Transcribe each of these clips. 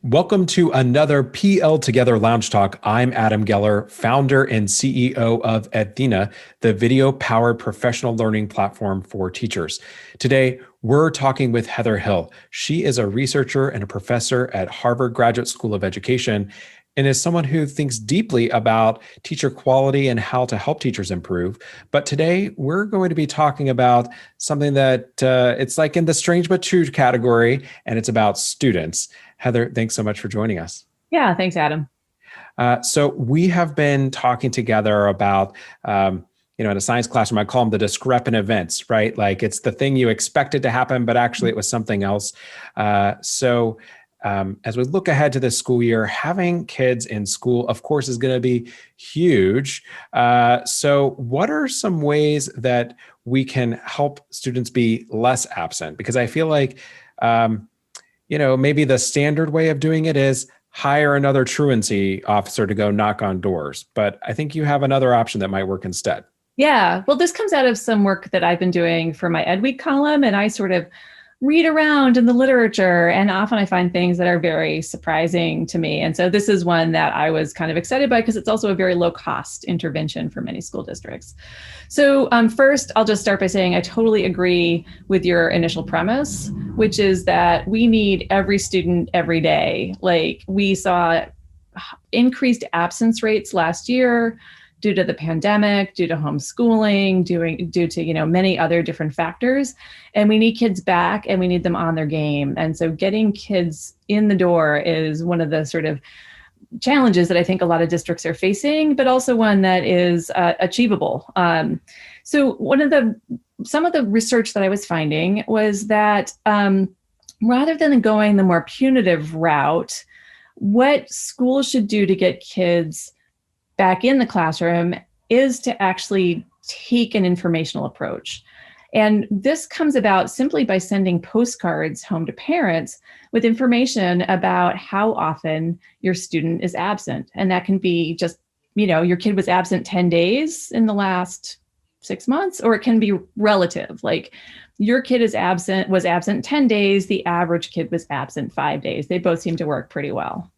Welcome to another PL Together Lounge Talk. I'm Adam Geller, founder and CEO of Athena, the video-powered professional learning platform for teachers. Today, we're talking with Heather Hill. She is a researcher and a professor at Harvard Graduate School of Education and is someone who thinks deeply about teacher quality and how to help teachers improve. But today, we're going to be talking about something that it's like in the strange but true category, and it's about students. Heather, thanks so much for joining us. Yeah, thanks, Adam. So we have been talking together about, in a science classroom, I call them the discrepant events, right? Like it's the thing you expected to happen, but actually it was something else. As we look ahead to this school year, having kids in school, of course, is going to be huge. So what are some ways that we can help students be less absent? Because I feel like, maybe the standard way of doing it is hire another truancy officer to go knock on doors. But I think you have another option that might work instead. Yeah, well, this comes out of some work that I've been doing for my Ed Week column, and I sort of read around in the literature, and often I find things that are very surprising to me. And so this is one that I was kind of excited by because it's also a very low cost intervention for many school districts. So first, I'll just start by saying I totally agree with your initial premise, which is that we need every student every day. Like we saw increased absence rates last year due to the pandemic, due to homeschooling, due to many other different factors. And we need kids back and we need them on their game. And so getting kids in the door is one of the sort of challenges that I think a lot of districts are facing, but also one that is achievable. So some of the research that I was finding was that rather than going the more punitive route, what schools should do to get kids back in the classroom is to actually take an informational approach. And this comes about simply by sending postcards home to parents with information about how often your student is absent. And that can be just, your kid was absent 10 days in the last 6 months, or it can be relative, like your kid was absent 10 days, the average kid was absent 5 days. They both seem to work pretty well.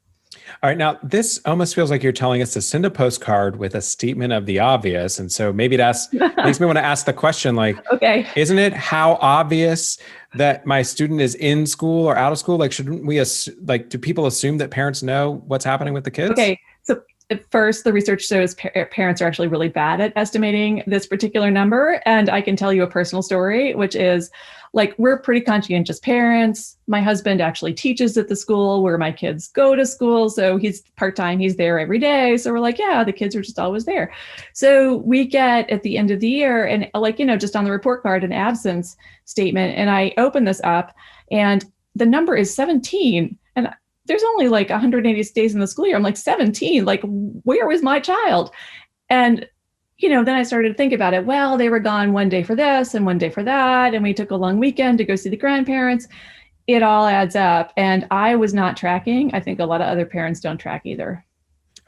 All right. Now, this almost feels like you're telling us to send a postcard with a statement of the obvious. And so maybe that's makes me want to ask the question, like, okay, isn't it how obvious that my student is in school or out of school? Like, shouldn't we, do people assume that parents know what's happening with the kids? Okay. So at first, the research shows parents are actually really bad at estimating this particular number. And I can tell you a personal story, which is like, we're pretty conscientious parents. My husband actually teaches at the school where my kids go to school. So he's part-time, he's there every day. So we're like, yeah, the kids are just always there. So we get at the end of the year and just on the report card, an absence statement. And I open this up and the number is 17. And there's only like 180 days in the school year. I'm like, 17, like, where was my child? And then I started to think about it. Well, they were gone one day for this and one day for that. And we took a long weekend to go see the grandparents. It all adds up. And I was not tracking. I think a lot of other parents don't track either.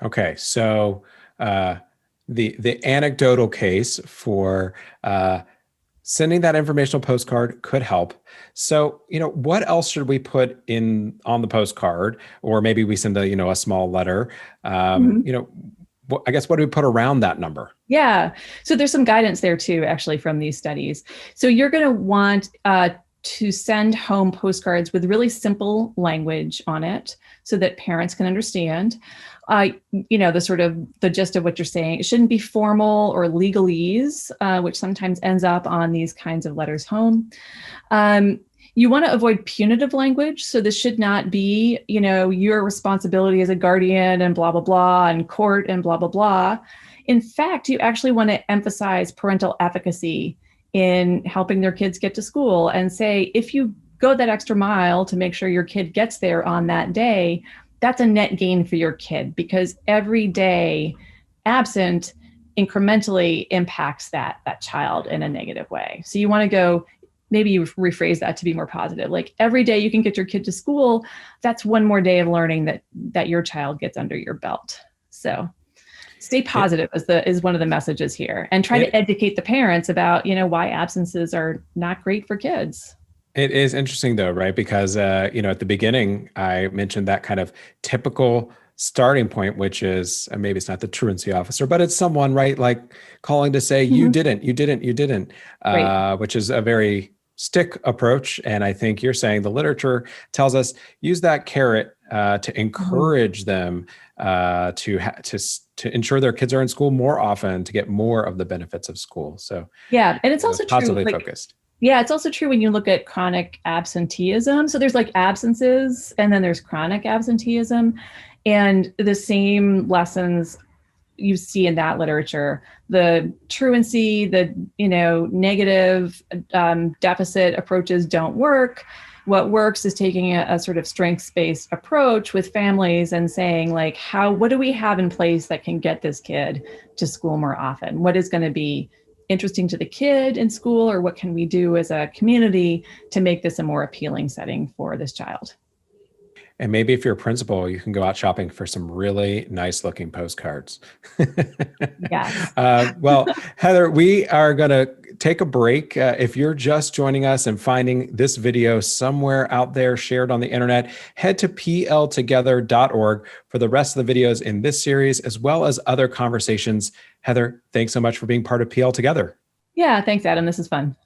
Okay. So the anecdotal case for sending that informational postcard could help. So, what else should we put on the postcard? Or maybe we send a small letter, I guess, what do we put around that number? Yeah. So there's some guidance there too, actually, from these studies. So you're going to want to send home postcards with really simple language on it so that parents can understand. The gist of what you're saying. It shouldn't be formal or legalese, which sometimes ends up on these kinds of letters home. You want to avoid punitive language. So this should not be, your responsibility as a guardian and blah, blah, blah, and court and blah, blah, blah. In fact, you actually want to emphasize parental efficacy in helping their kids get to school and say, if you go that extra mile to make sure your kid gets there on that day, that's a net gain for your kid because every day absent incrementally impacts that child in a negative way. So you want to go, maybe you rephrase that to be more positive. Like every day you can get your kid to school, that's one more day of learning that your child gets under your belt. So stay positive is one of the messages here, and try to educate the parents about, why absences are not great for kids. It is interesting though, right? Because at the beginning, I mentioned that kind of typical starting point, which is maybe it's not the truancy officer, but it's someone, right? Like calling to say, you Mhm. didn't, you didn't, you didn't, Right. which is a very stick approach. And I think you're saying the literature tells us use that carrot to Mhm. encourage them to ensure their kids are in school more often to get more of the benefits of school. So Yeah. And it's also true, positively like, focused. yeah, it's also true when you look at chronic absenteeism. So there's like absences and then there's chronic absenteeism. And the same lessons you see in that literature, the truancy, the negative deficit approaches don't work. What works is taking a sort of strengths-based approach with families and saying, like, what do we have in place that can get this kid to school more often? What is going to be interesting to the kid in school, or what can we do as a community to make this a more appealing setting for this child? And maybe if you're a principal, you can go out shopping for some really nice looking postcards. Yes. Well, Heather, we are going to take a break. If you're just joining us and finding this video somewhere out there shared on the internet, head to pltogether.org for the rest of the videos in this series, as well as other conversations. Heather, thanks so much for being part of PL Together. Yeah, thanks, Adam. This is fun.